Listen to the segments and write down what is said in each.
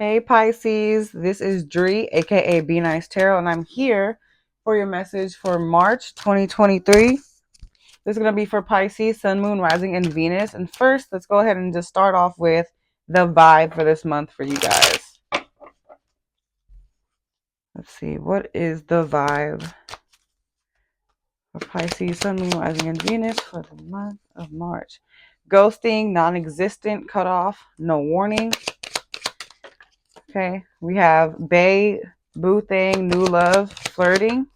Hey Pisces, this is Dree, aka Be Nice Tarot, and I'm here for your message for March 2023. This is going to be for Pisces, Sun, Moon, Rising, and Venus. And first, let's go ahead and just start off with the vibe for this month for you guys. Let's see, what is the vibe for Pisces, Sun, Moon, Rising, and Venus for the month of March? Ghosting, non-existent, cut off, no warning. Okay, we have Bae, Boo Thing, new love, flirting.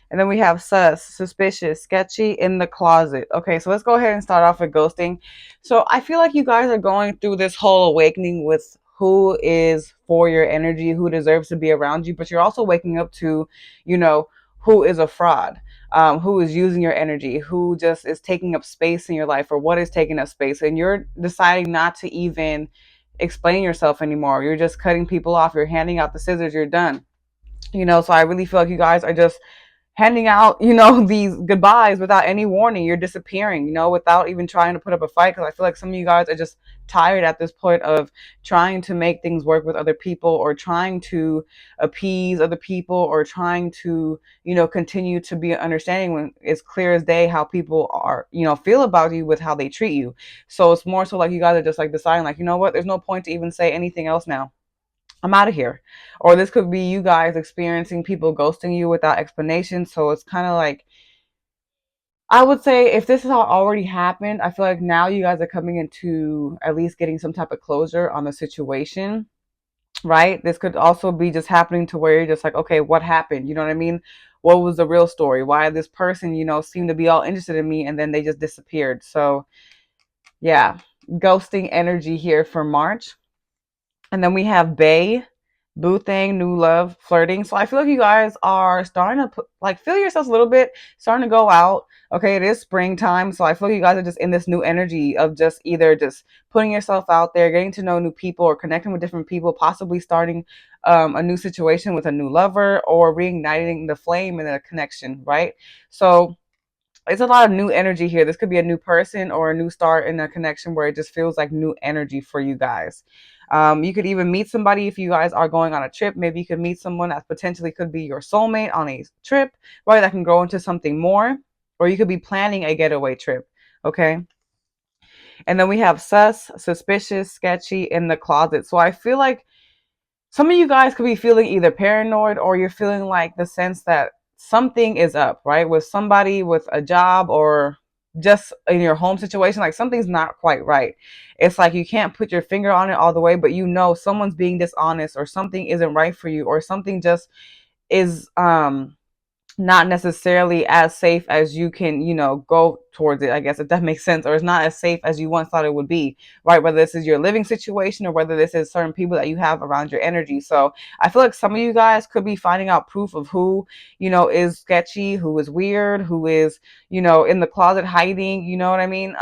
And then we have sus, suspicious, sketchy, in the closet. Okay, so let's go ahead and start off with ghosting. So I feel like you guys are going through this whole awakening with who is for your energy, who deserves to be around you, but you're also waking up to, who is a fraud, who is using your energy, who just is taking up space in your life, or what is taking up space. And you're deciding not to even explain yourself anymore. You're just cutting people off. You're handing out the scissors. You're done. So I really feel like you guys are just handing out, these goodbyes without any warning. You're disappearing, without even trying to put up a fight. Because I feel like some of you guys are just tired at this point of trying to make things work with other people, or trying to appease other people, or trying to, continue to be understanding when it's clear as day how people are, feel about you with how they treat you. So it's more so like you guys are just like deciding, like, you know what, there's no point to even say anything else now. I'm out of here. Or this could be you guys experiencing people ghosting you without explanation. So it's kind of like, I would say if this has already happened, I feel like now you guys are coming into at least getting some type of closure on the situation, right? This could also be just happening to where you're just like, okay, what happened? You know what I mean? What was the real story? Why this person, seemed to be all interested in me and then they just disappeared. So yeah, ghosting energy here for March. And then we have Bay, Boo Thing, new love, flirting. So I feel like you guys are starting to feel yourselves a little bit, starting to go out. Okay, it is springtime, so I feel like you guys are just in this new energy of just either just putting yourself out there, getting to know new people, or connecting with different people, possibly starting a new situation with a new lover, or reigniting the flame in a connection, right? So it's a lot of new energy here. This could be a new person or a new start in a connection where it just feels like new energy for you guys. You could even meet somebody if you guys are going on a trip. Maybe you could meet someone that potentially could be your soulmate on a trip, right? That can grow into something more. Or you could be planning a getaway trip. Okay. And then we have sus, suspicious, sketchy, in the closet. So I feel like some of you guys could be feeling either paranoid, or you're feeling like the sense that something is up, right? With somebody, with a job, or just in your home situation, like something's not quite right. It's like you can't put your finger on it all the way, but someone's being dishonest, or something isn't right for you, or something just is not necessarily as safe as you can, go towards it, I guess, if that makes sense, or it's not as safe as you once thought it would be, right? Whether this is your living situation, or whether this is certain people that you have around your energy. So I feel like some of you guys could be finding out proof of who, is sketchy, who is weird, who is, in the closet hiding, you know what I mean?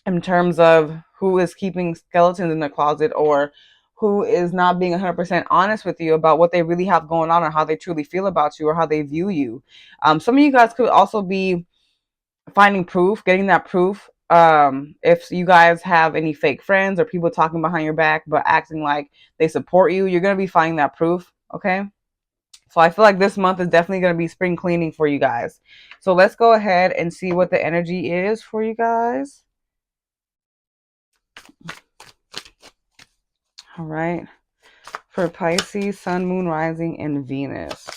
In terms of who is keeping skeletons in the closet, or who is not being 100% honest with you about what they really have going on, or how they truly feel about you, or how they view you. Some of you guys could also be finding proof, getting that proof. If you guys have any fake friends or people talking behind your back but acting like they support you, you're going to be finding that proof. Okay. So I feel like this month is definitely going to be spring cleaning for you guys. So let's go ahead and see what the energy is for you guys. All right. For Pisces, Sun, Moon, Rising, and Venus.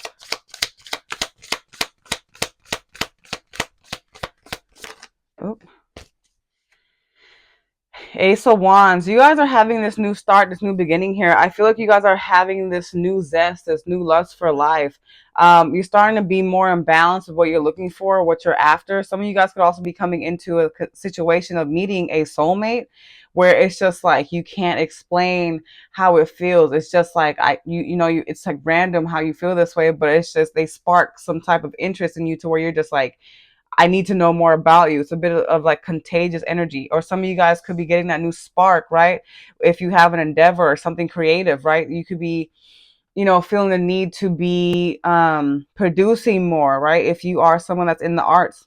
Oh. Ace of Wands. You guys are having this new start, this new beginning here. I feel like you guys are having this new zest, this new lust for life. You're starting to be more in balance of what you're looking for, what you're after. Some of you guys could also be coming into a situation of meeting a soulmate, where it's just like you can't explain how it feels. It's just like it's like random how you feel this way, but it's just they spark some type of interest in you to where you're just like, I need to know more about you. It's a bit of like contagious energy. Or some of you guys could be getting that new spark, right? If you have an endeavor or something creative, right? You could be, feeling the need to be producing more, right? If you are someone that's in the arts,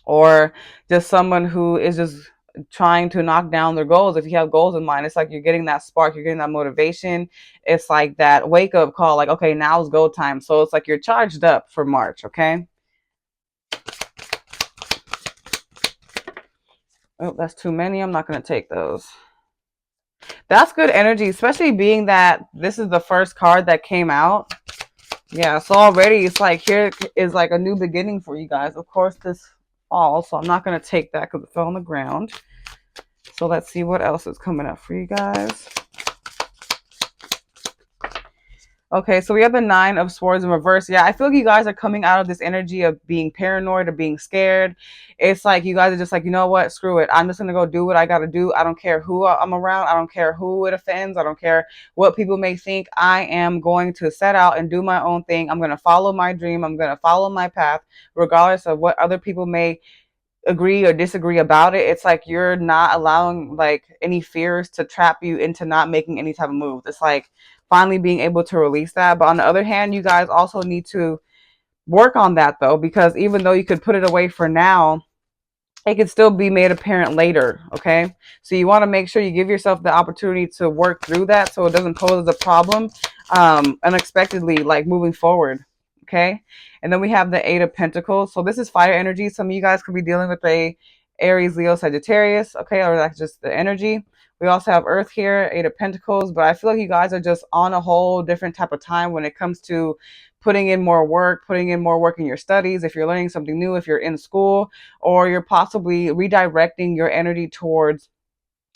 or just someone who is just trying to knock down their goals. If you have goals in mind, it's like you're getting that spark, you're getting that motivation. It's like that wake up call, like, okay, now's go time. So it's like you're charged up for March, okay? Oh, that's too many. I'm not going to take those. That's good energy, especially being that this is the first card that came out. Yeah, so already it's like here is like a new beginning for you guys. Of course, this falls, so I'm not going to take that because it fell on the ground. So let's see what else is coming up for you guys. Okay, so we have the Nine of Swords in reverse. Yeah, I feel like you guys are coming out of this energy of being paranoid or being scared. It's like you guys are just like, you know what? Screw it. I'm just going to go do what I got to do. I don't care who I'm around. I don't care who it offends. I don't care what people may think. I am going to set out and do my own thing. I'm going to follow my dream. I'm going to follow my path, regardless of what other people may agree or disagree about it. It's like you're not allowing like any fears to trap you into not making any type of move. It's like finally being able to release that. But on the other hand, you guys also need to work on that though, because even though you could put it away for now, it can still be made apparent later. Okay, so you want to make sure you give yourself the opportunity to work through that so it doesn't pose a problem unexpectedly, like moving forward. Okay, and then we have the Eight of Pentacles. So this is fire energy. Some of you guys could be dealing with a Aries, Leo, Sagittarius. Okay, or that's just the energy. We also have Earth here, Eight of Pentacles, but I feel like you guys are just on a whole different type of time when it comes to putting in more work in your studies, if you're learning something new, if you're in school, or you're possibly redirecting your energy towards,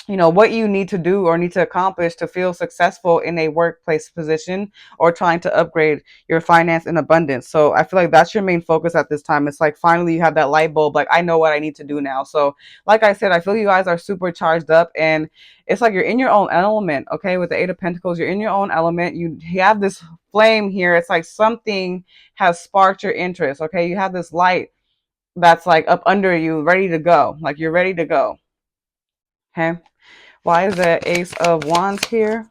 you know, what you need to do or need to accomplish to feel successful in a workplace position, or trying to upgrade your finance and abundance. So I feel like that's your main focus at this time. It's like finally you have that light bulb, like I know what I need to do now. So like I said, I feel you guys are super charged up, and it's like you're in your own element. Okay, with the Eight of Pentacles, you're in your own element. You have this flame here. It's like something has sparked your interest. Okay, you have this light that's like up under you, ready to go, like you're ready to go. Okay, why is the Ace of Wands here?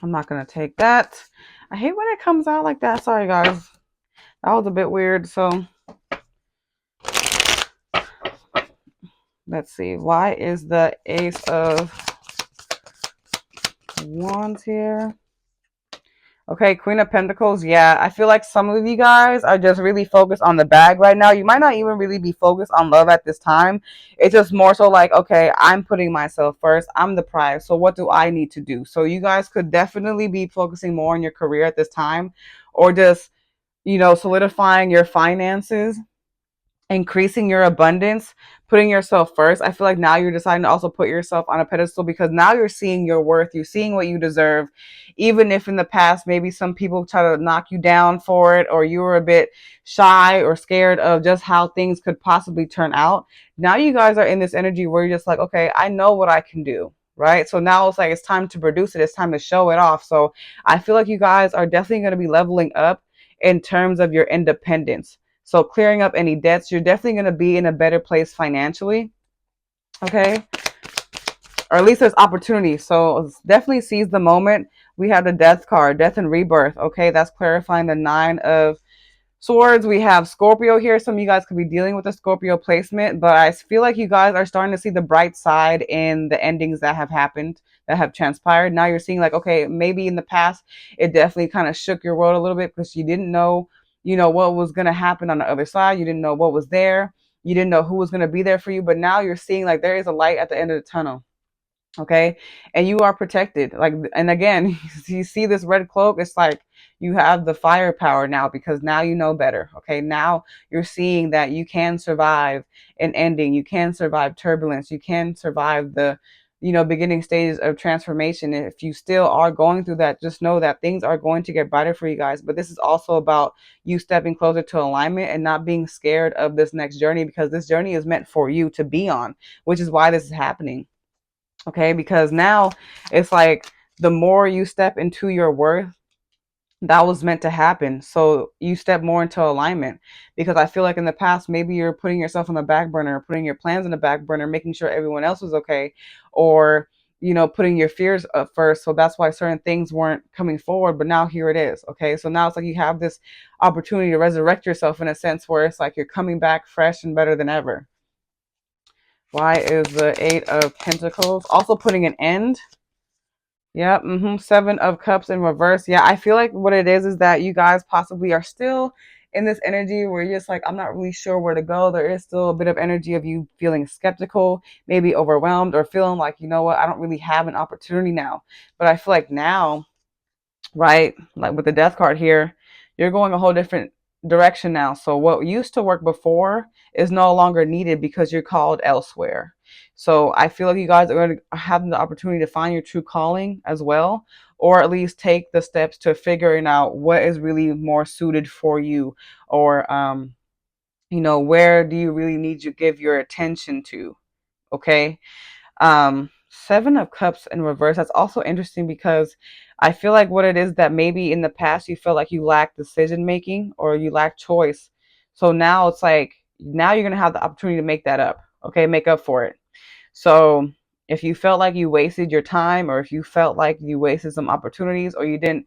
I'm not going to take that. I hate when it comes out like that. Sorry, guys. That was a bit weird. So let's see. Why is the Ace of Wands here? Okay, Queen of Pentacles. Yeah, I feel like some of you guys are just really focused on the bag right now. You might not even really be focused on love at this time. It's just more so like, okay, I'm putting myself first. I'm the prize. So what do I need to do? So you guys could definitely be focusing more on your career at this time, or just, you know, solidifying your finances, increasing your abundance, putting yourself first. I feel like now you're deciding to also put yourself on a pedestal, because now you're seeing your worth, you're seeing what you deserve. Even if in the past maybe some people try to knock you down for it, or you were a bit shy or scared of just how things could possibly turn out, now you guys are in this energy where you're just like, okay, I know what I can do. Right, so now it's like it's time to produce it, it's time to show it off. So I feel like you guys are definitely going to be leveling up in terms of your independence. So clearing up any debts, you're definitely going to be in a better place financially. Okay. Or at least there's opportunity. So definitely seize the moment. We have the Death card, Death and Rebirth. Okay. That's clarifying the Nine of Swords. We have Scorpio here. Some of you guys could be dealing with a Scorpio placement, but I feel like you guys are starting to see the bright side in the endings that have happened, that have transpired. Now you're seeing like, okay, maybe in the past, it definitely kind of shook your world a little bit because you didn't know, you know, what was going to happen on the other side. You didn't know what was there. You didn't know who was going to be there for you. But now you're seeing like there is a light at the end of the tunnel. Okay, and you are protected. Like, and again, you see this red cloak, it's like you have the firepower now, because now you know better. Okay, now you're seeing that you can survive an ending, you can survive turbulence, you can survive the, you know, beginning stages of transformation. And if you still are going through that, just know that things are going to get brighter for you guys. But this is also about you stepping closer to alignment and not being scared of this next journey, because this journey is meant for you to be on, which is why this is happening. Okay, because now it's like the more you step into your worth, that was meant to happen. So you step more into alignment, because I feel like in the past, maybe you're putting yourself on the back burner, putting your plans on the back burner, making sure everyone else was okay, or, you know, putting your fears up first. So that's why certain things weren't coming forward. But now here it is. Okay, so now it's like you have this opportunity to resurrect yourself in a sense where it's like you're coming back fresh and better than ever. Why is the Eight of Pentacles? Also putting an end. Yep. Seven of Cups in reverse. Yeah, I feel like what it is that you guys possibly are still in this energy where you're just like, I'm not really sure where to go. There is still a bit of energy of you feeling skeptical, maybe overwhelmed, or feeling like, you know what, I don't really have an opportunity now. But I feel like now, right? Like with the Death card here, you're going a whole different direction now. So what used to work before is no longer needed because you're called elsewhere. So I feel like you guys are going to have the opportunity to find your true calling as well, or at least take the steps to figuring out what is really more suited for you, or where do you really need to give your attention to. Okay. Seven of Cups in reverse. That's also interesting because I feel like what it is that maybe in the past you felt like you lacked decision making or you lacked choice. So now it's like now you're gonna have the opportunity to make that up. Okay, make up for it. So if you felt like you wasted your time, or if you felt like you wasted some opportunities, or you didn't,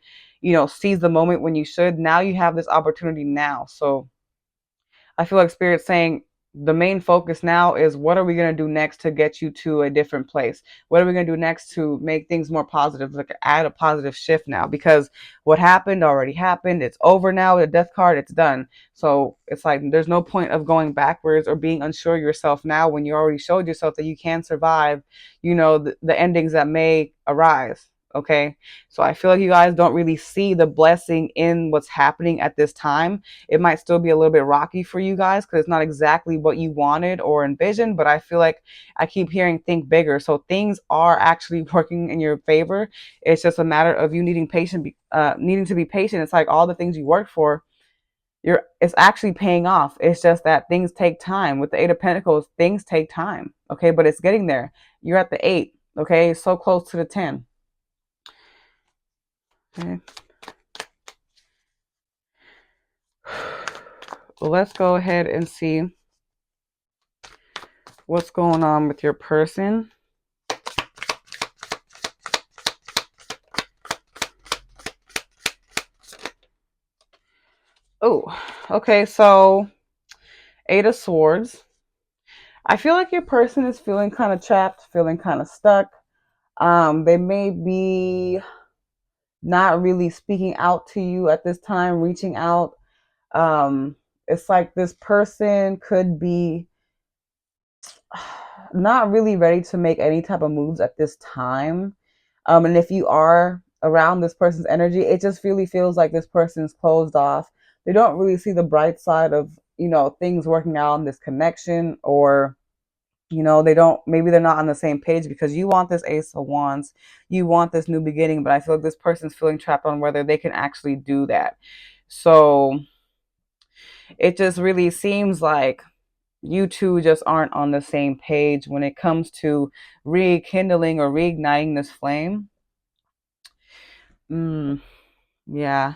seize the moment when you should, now you have this opportunity now. So I feel like Spirit's saying the main focus now is what are we going to do next to get you to a different place? What are we going to do next to make things more positive, like add a positive shift now? Because what happened already happened. It's over now. The Death card, it's done. So it's like there's no point of going backwards or being unsure of yourself now when you already showed yourself that you can survive, the endings that may arise. Okay. So I feel like you guys don't really see the blessing in what's happening at this time. It might still be a little bit rocky for you guys because it's not exactly what you wanted or envisioned, but I feel like I keep hearing think bigger. So things are actually working in your favor. It's just a matter of you needing to be patient. It's like all the things you worked for, it's actually paying off. It's just that things take time. With the Eight of Pentacles, things take time. Okay, but it's getting there. You're at the 8. Okay, so close to the 10. Okay. Well, let's go ahead and see what's going on with your person. Oh, okay, so Eight of Swords. I feel like your person is feeling kind of trapped, feeling kind of stuck. They may be not really speaking out to you at this time, reaching out. It's like this person could be not really ready to make any type of moves at this time. And if you are around this person's energy, it just really feels like this person's closed off. They don't really see the bright side of, things working out in this connection, or, they don't, maybe they're not on the same page because you want this Ace of Wands, you want this new beginning, but I feel like this person's feeling trapped on whether they can actually do that. So it just really seems like you two just aren't on the same page when it comes to rekindling or reigniting this flame. Yeah.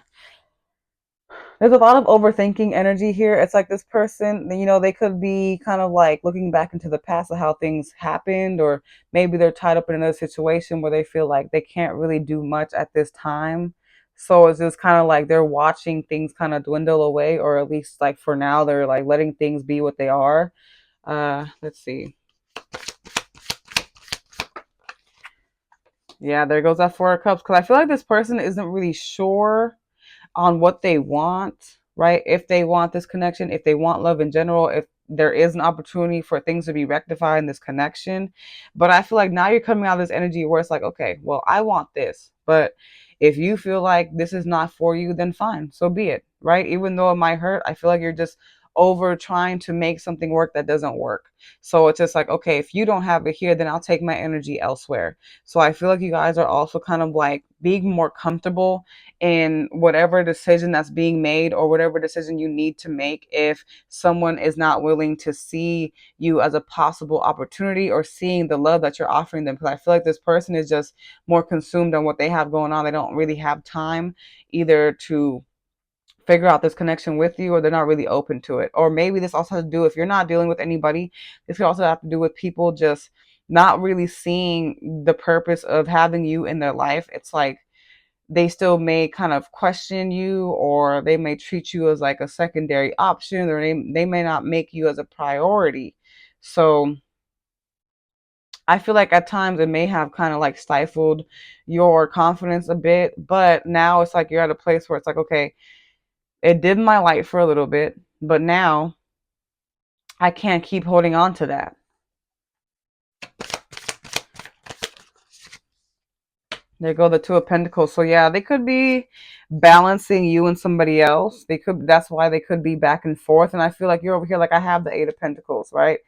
There's a lot of overthinking energy here. It's like this person, they could be kind of like looking back into the past of how things happened, or maybe they're tied up in another situation where they feel like they can't really do much at this time. So it's just kind of like they're watching things kind of dwindle away, or at least like for now, they're like letting things be what they are. Let's see. Yeah, there goes that Four of Cups. Because I feel like this person isn't really sure on what they want, right? If they want this connection, if they want love in general, if there is an opportunity for things to be rectified in this connection. But I feel like now you're coming out of this energy where it's like, okay, well, I want this. But if you feel like this is not for you, then fine, so be it, right? Even though it might hurt, I feel like you're just over trying to make something work that doesn't work. So it's just like, okay, if you don't have it here, then I'll take my energy elsewhere. So I feel like you guys are also kind of like being more comfortable in whatever decision that's being made, or whatever decision you need to make if someone is not willing to see you as a possible opportunity, or seeing the love that you're offering them. Because I feel like this person is just more consumed on what they have going on. They don't really have time either to figure out this connection with you, or they're not really open to it. Or maybe this also has to do, if you're not dealing with anybody, this could also have to do with people just not really seeing the purpose of having you in their life. It's like they still may kind of question you, or they may treat you as like a secondary option, or they may not make you as a priority. So I feel like at times it may have kind of like stifled your confidence a bit, but now it's like you're at a place where it's like, okay, it dimmed my light for a little bit, but now I can't keep holding on to that. There go the Two of Pentacles. So yeah, they could be balancing you and somebody else. They could, that's why they could be back and forth. And I feel like you're over here, like I have the Eight of Pentacles, right?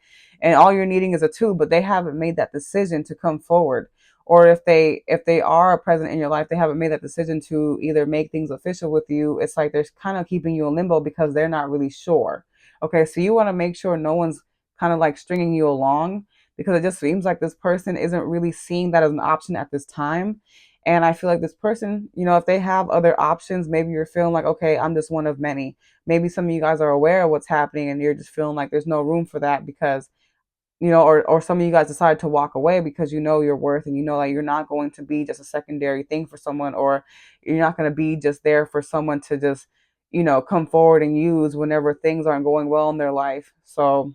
And all you're needing is a two, but they haven't made that decision to come forward. Or if they are present in your life, they haven't made that decision to either make things official with you. It's like they're kind of keeping you in limbo because they're not really sure. Okay, so you want to make sure no one's kind of like stringing you along, because it just seems like this person isn't really seeing that as an option at this time. And I feel like this person, if they have other options, maybe you're feeling like, okay, I'm just one of many. Maybe some of you guys are aware of what's happening and you're just feeling like there's no room for that because, or some of you guys decide to walk away because you know your worth and you know that you're not going to be just a secondary thing for someone, or you're not going to be just there for someone to just, come forward and use whenever things aren't going well in their life. So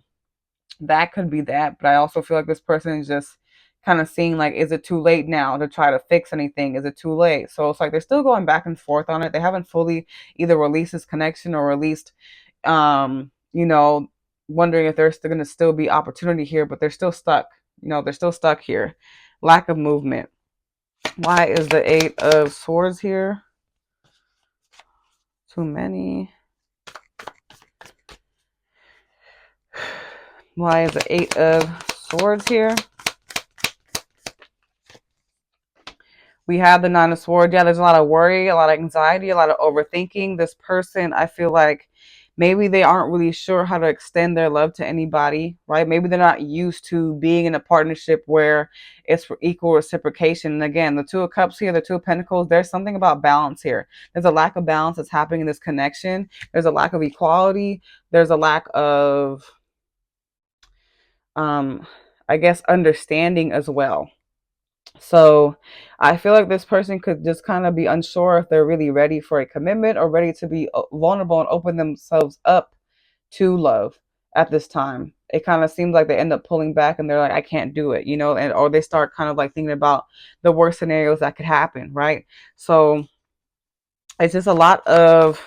that could be that. But I also feel like this person is just kind of seeing like, is it too late now to try to fix anything? Is it too late? So it's like they're still going back and forth on it. They haven't fully either released this connection or released, um, you know, wondering if there's going to still be opportunity here, but they're still stuck. They're still stuck here. Lack of movement. Why is the Eight of Swords here? Too many. Why is the Eight of Swords here? We have the Nine of Swords. Yeah, there's a lot of worry, a lot of anxiety, a lot of overthinking. This person, I feel like maybe they aren't really sure how to extend their love to anybody, right? Maybe they're not used to being in a partnership where it's for equal reciprocation. And again, the Two of Cups here, the Two of Pentacles, there's something about balance here. There's a lack of balance that's happening in this connection. There's a lack of equality. There's a lack of, I guess, understanding as well. So I feel like this person could just kind of be unsure if they're really ready for a commitment or ready to be vulnerable and open themselves up to love at this time. It kind of seems like they end up pulling back and they're like, I can't do it, and or they start kind of like thinking about the worst scenarios that could happen, right? So it's just a lot of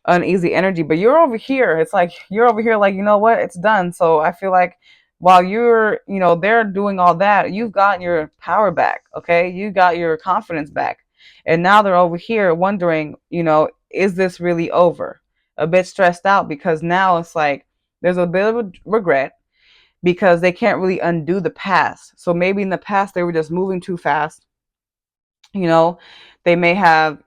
uneasy energy, but you're over here. It's like you're over here like, you know what, it's done. So I feel like while you're, they're doing all that, you've gotten your power back. Okay, you got your confidence back, and now they're over here wondering, is this really over? A bit stressed out because now it's like there's a bit of a regret because they can't really undo the past. So maybe in the past they were just moving too fast, you know they may have,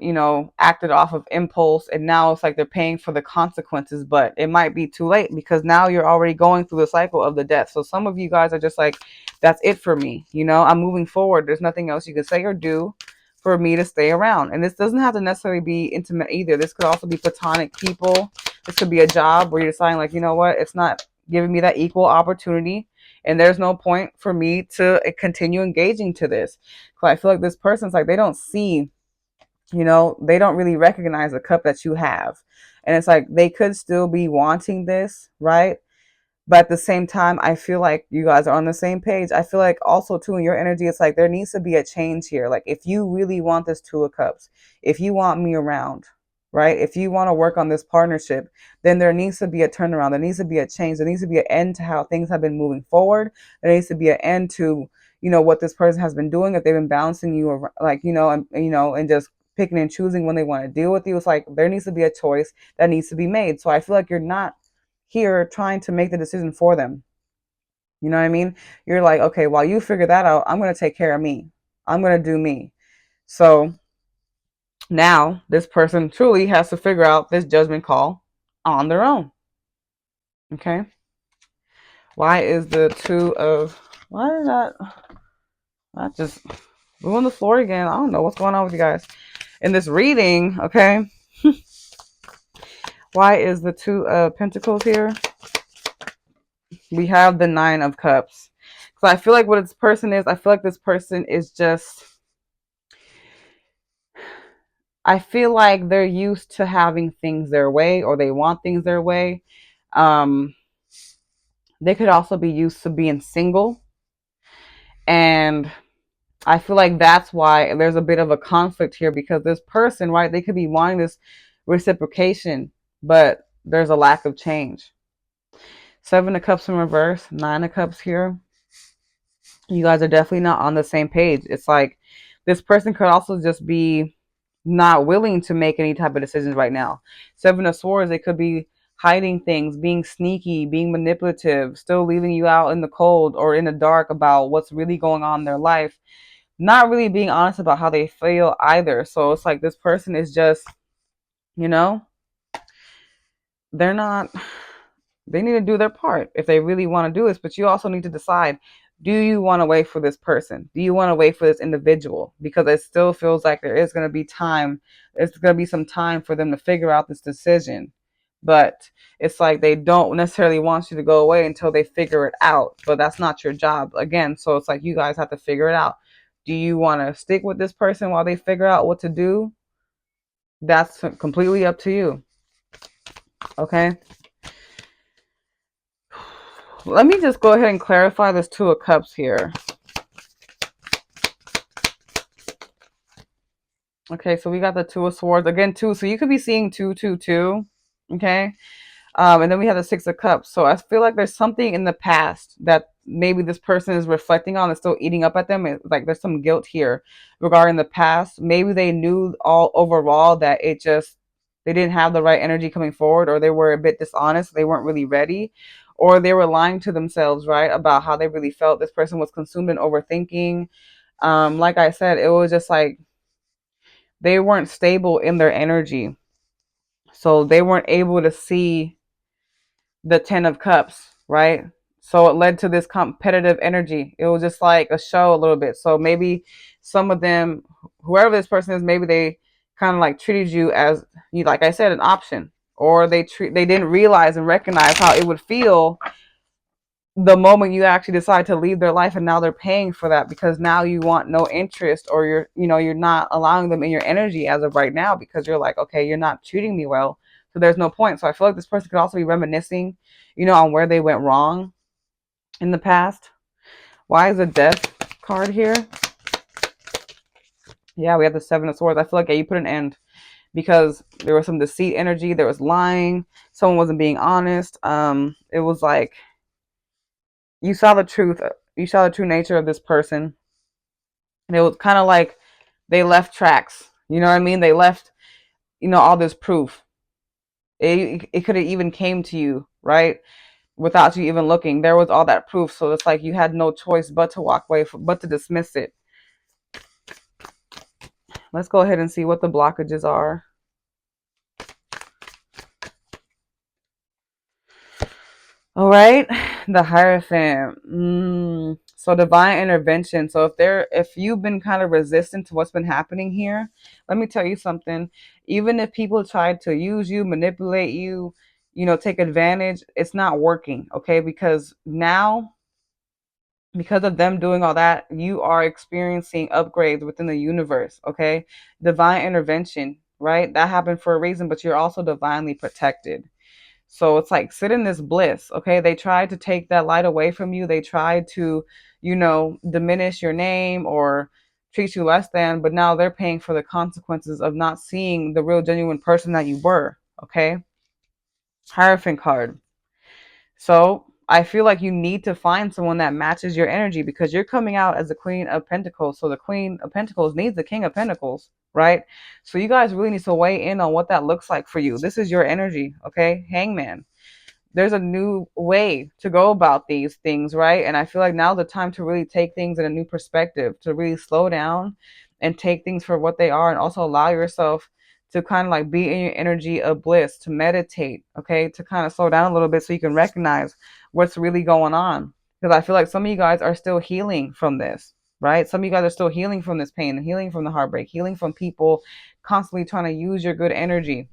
acted off of impulse, and now it's like they're paying for the consequences, but it might be too late because now you're already going through the cycle of the death. So some of you guys are just like, that's it for me, I'm moving forward. There's nothing else you can say or do for me to stay around. And this doesn't have to necessarily be intimate either. This could also be platonic people. This could be a job where you're deciding like, you know what, it's not giving me that equal opportunity, and there's no point for me to continue engaging to this. So I feel like this person's like, they don't see, they don't really recognize the cup that you have. And it's like they could still be wanting this, right? But at the same time, I feel like you guys are on the same page. I feel like also too in your energy, it's like there needs to be a change here. Like if you really want this Two of Cups, if you want me around, right? If you want to work on this partnership, then there needs to be a turnaround. There needs to be a change. There needs to be an end to how things have been moving forward. There needs to be an end to, what this person has been doing. If they've been bouncing you around, like, and just picking and choosing when they want to deal with you. It's like there needs to be a choice that needs to be made. So I feel like you're not here trying to make the decision for them. You know what I mean? You're like, okay, while you figure that out, I'm going to take care of me. I'm going to do me. So now this person truly has to figure out this judgment call on their own. Okay. Why is the why did I just ruin the floor again? I don't know what's going on with you guys in this reading. Okay. Why is the Two of Pentacles here? We have the Nine of Cups. So I feel like what this person is, I feel like this person is just, I feel like they're used to having things their way, or they want things their way. They could also be used to being single. And I feel like that's why there's a bit of a conflict here, because this person, right, they could be wanting this reciprocation, but there's a lack of change. Seven of Cups in reverse, Nine of Cups here. You guys are definitely not on the same page. It's like this person could also just be not willing to make any type of decisions right now. Seven of Swords, they could be hiding things, being sneaky, being manipulative, still leaving you out in the cold or in the dark about what's really going on in their life. Not really being honest about how they feel either. So it's like this person is just, you know, they're not, they need to do their part if they really want to do this. But you also need to decide, do you want to wait for this person? Do you want to wait for this individual? Because it still feels like there is going to be time. There's going to be some time for them to figure out this decision. But it's like they don't necessarily want you to go away until they figure it out. But that's not your job again. So it's like you guys have to figure it out. Do you want to stick with this person while they figure out what to do? That's completely up to you. Okay. Let me just go ahead and clarify this Two of Cups here. Okay, so we got the Two of Swords. Again, two. So you could be seeing 222. Okay. And then we have the Six of Cups. So I feel like there's something in the past that maybe this person is reflecting on and still eating up at them. It's like there's some guilt here regarding the past. Maybe they knew all overall that they didn't have the right energy coming forward, or they were a bit dishonest. They weren't really ready, or they were lying to themselves, right, about how they really felt. This person was consumed in overthinking. Like I said, it was just like they weren't stable in their energy. So they weren't able to see the Ten of Cups, right? So it led to this competitive energy. It was just like a show a little bit. So maybe some of them, whoever this person is, maybe they kind of like treated you as, like I said, an option, or they didn't realize and recognize how it would feel the moment you actually decide to leave their life, and now they're paying for that because now you want no interest, or you're not allowing them in your energy as of right now because you're like, okay, you're not treating me well, so there's no point. So I feel like this person could also be reminiscing, on where they went wrong in the past. Why is the Death card here? Yeah, we have the Seven of Swords. I feel like, yeah, you put an end because there was some deceit energy, there was lying, someone wasn't being honest. It was like you saw the truth. You saw the true nature of this person. And it was kind of like they left tracks. You know what I mean? They left, all this proof. It could have even came to you, right? Without you even looking. There was all that proof. So it's like you had no choice but to walk away, but to dismiss it. Let's go ahead and see what the blockages are. All right, the Hierophant. So divine intervention. So if you've been kind of resistant to what's been happening here, let me tell you something. Even if people try to use you, manipulate you, take advantage, it's not working. Okay, because now, because of them doing all that, you are experiencing upgrades within the universe. Okay, divine intervention, right? That happened for a reason, but you're also divinely protected. So it's like, sit in this bliss. Okay. They tried to take that light away from you. They tried to, diminish your name or treat you less than, but now they're paying for the consequences of not seeing the real genuine person that you were. Okay. Hierophant card. So I feel like you need to find someone that matches your energy, because you're coming out as the Queen of Pentacles. So the Queen of Pentacles needs the King of Pentacles, right? So you guys really need to weigh in on what that looks like for you. This is your energy, okay? Hangman. There's a new way to go about these things, right? And I feel like now's the time to really take things in a new perspective, to really slow down and take things for what they are, and also allow yourself to kind of like be in your energy of bliss, to meditate, okay, to kind of slow down a little bit so you can recognize what's really going on. Because I feel like some of you guys are still healing from this, right? Some of you guys are still healing from this pain, healing from the heartbreak, healing from people constantly trying to use your good energy.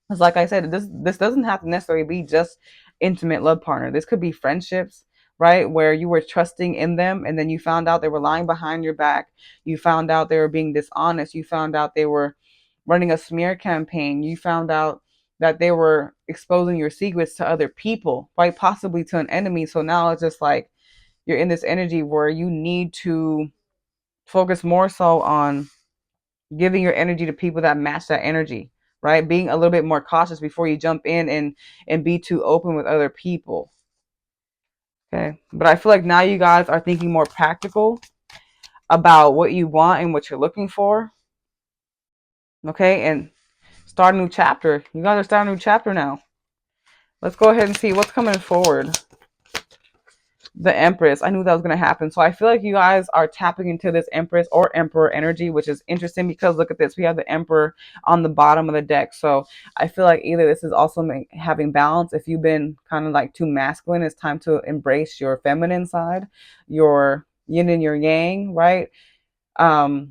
Because like I said, this doesn't have to necessarily be just intimate love partner. This could be friendships, right? Where you were trusting in them, and then you found out they were lying behind your back. You found out they were being dishonest. You found out they were running a smear campaign. You found out that they were exposing your secrets to other people, quite possibly to an enemy. So now it's just like, you're in this energy where you need to focus more so on giving your energy to people that match that energy, right? Being a little bit more cautious before you jump in and be too open with other people. Okay. But I feel like now you guys are thinking more practical about what you want and what you're looking for. Okay. And start a new chapter. You guys are starting a new chapter now. Let's go ahead and see what's coming forward. The Empress. I knew that was going to happen. So I feel like you guys are tapping into this Empress or Emperor energy, which is interesting because look at this. We have the Emperor on the bottom of the deck. So I feel like either this is also having balance. If you've been kind of like too masculine, it's time to embrace your feminine side, your yin and your yang, right? I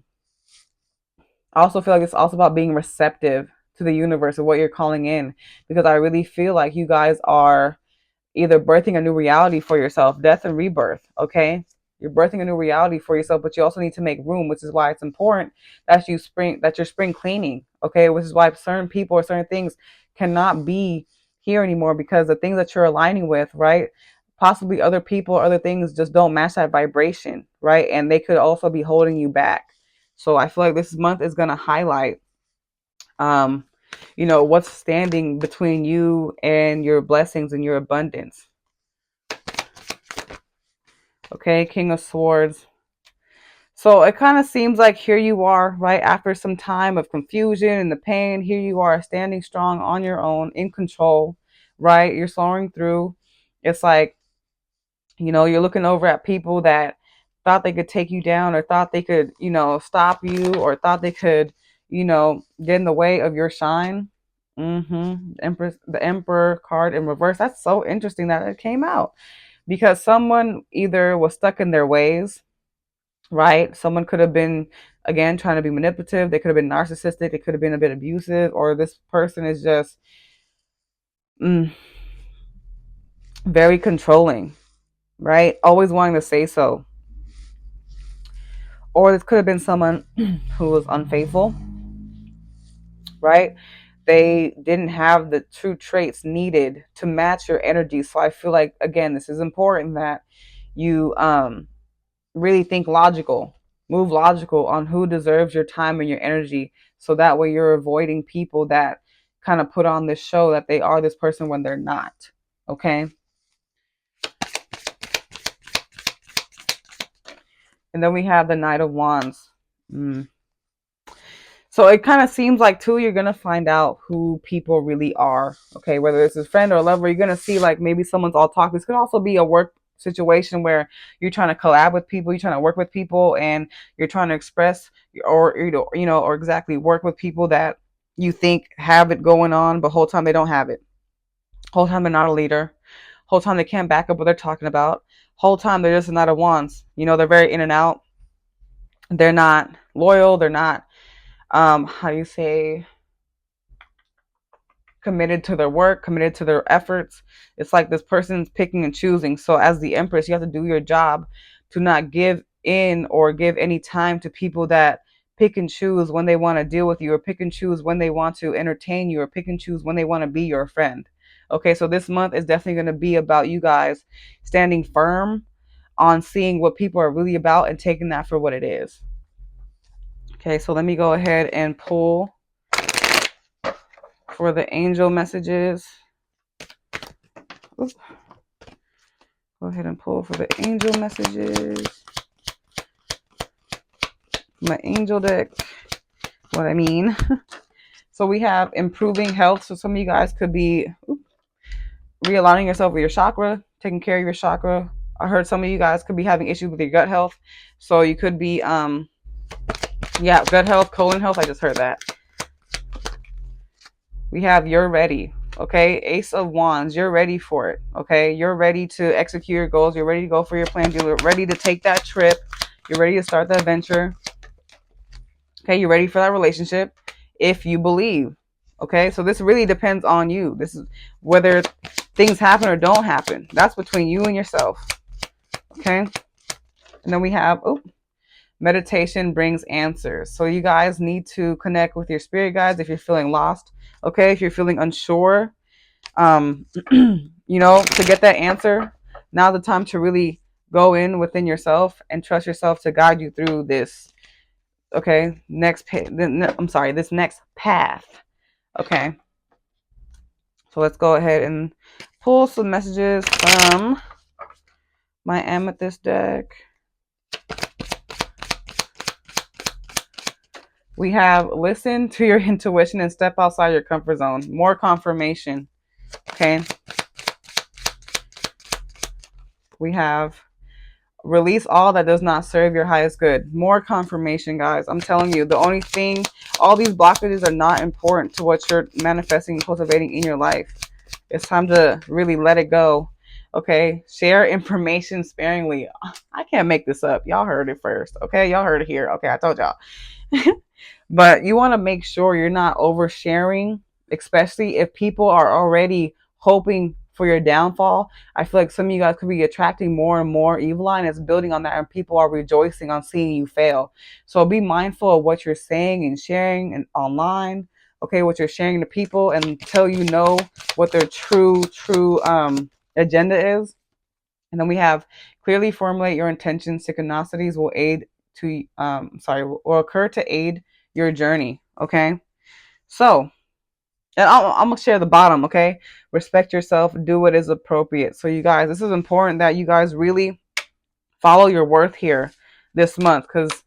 also feel like it's also about being receptive to the universe of what you're calling in, because I really feel like you guys are either birthing a new reality for yourself, death and rebirth. Okay, you're birthing a new reality for yourself, but you also need to make room, which is why it's important that you're spring cleaning. Okay, which is why certain people or certain things cannot be here anymore, because the things that you're aligning with, right, possibly other people or other things just don't match that vibration, right, and they could also be holding you back. So I feel like this month is going to highlight um what's standing between you and your blessings and your abundance. Okay, King of Swords. So it kind of seems like here you are, right after some time of confusion and the pain. Here you are standing strong on your own, in control, right? You're soaring through. It's like, you're looking over at people that thought they could take you down, or thought they could, stop you, or thought they could, get in the way of your shine. Empress, the Emperor card in reverse. That's so interesting that it came out, because someone either was stuck in their ways, right? Someone could have been, again, trying to be manipulative. They could have been narcissistic. They could have been a bit abusive, or this person is just very controlling, right? Always wanting to say so. Or this could have been someone who was unfaithful, right? They didn't have the true traits needed to match your energy. So I feel like, again, this is important that you really think logical, move logical on who deserves your time and your energy. So that way you're avoiding people that kind of put on this show that they are this person when they're not. Okay. And then we have the Knight of Wands. So it kind of seems like, too, you're going to find out who people really are. Okay. Whether it's a friend or a lover, you're going to see like maybe someone's all talk. This could also be a work situation where you're trying to collab with people, you're trying to work with people, and you're trying to express or exactly work with people that you think have it going on, but whole time they don't have it. Whole time they're not a leader. Whole time they can't back up what they're talking about. Whole time they're just a Knight of Wands. They're very in and out. They're not loyal. They're not how do you say, committed to their work, committed to their efforts. It's like this person's picking and choosing. So as the Empress, you have to do your job to not give in or give any time to people that pick and choose when they want to deal with you, or pick and choose when they want to entertain you, or pick and choose when they want to be your friend. Okay, so this month is definitely going to be about you guys standing firm on seeing what people are really about and taking that for what it is. Okay, so let me go ahead and pull for the angel messages. Oops. Go ahead and pull for the angel messages. My angel deck. What I mean. So we have improving health. So some of you guys could be realigning yourself with your chakra, taking care of your chakra. I heard some of you guys could be having issues with your gut health. So you could be, gut health, colon health. I just heard that. We have you're ready. Okay, Ace of Wands, you're ready for it. Okay, you're ready to execute your goals. You're ready to go for your plan. You're ready to take that trip. You're ready to start that venture. Okay, you're ready for that relationship if you believe. Okay, so this really depends on you. This is whether things happen or don't happen. That's between you and yourself. Okay, and then we have meditation brings answers. So you guys need to connect with your spirit guides if you're feeling lost. Okay, if you're feeling unsure, to get that answer, now's the time to really go in within yourself and trust yourself to guide you through this. Okay, this next path. Okay, so let's go ahead and pull some messages from my Amethyst deck. We have listen to your intuition and step outside your comfort zone. More confirmation. Okay. We have release all that does not serve your highest good. More confirmation, guys. I'm telling you, the only thing, all these blockages are not important to what you're manifesting and cultivating in your life. It's time to really let it go. Okay. Share information sparingly. I can't make this up. Y'all heard it first. Okay. Y'all heard it here. Okay. I told y'all. But you want to make sure you're not oversharing, especially if people are already hoping for your downfall. I feel like some of you guys could be attracting more and more evil eye, and it's building on that, and people are rejoicing on seeing you fail. So be mindful of what you're saying and sharing and online. Okay, what you're sharing to people, and until you know what their true agenda is. And then we have clearly formulate your intentions. Synchronicities will aid to will occur to aid your journey. Okay, so and I'm gonna share the bottom. Okay, respect yourself, do what is appropriate. So you guys, this is important that you guys really follow your worth here this month, because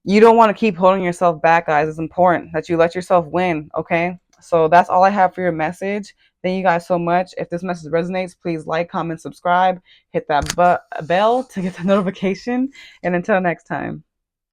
you don't want to keep holding yourself back, guys. It's important that you let yourself win. Okay, so that's all I have for your message. Thank you guys so much. If this message resonates, please like, comment, subscribe, hit that bell to get the notification, and until next time.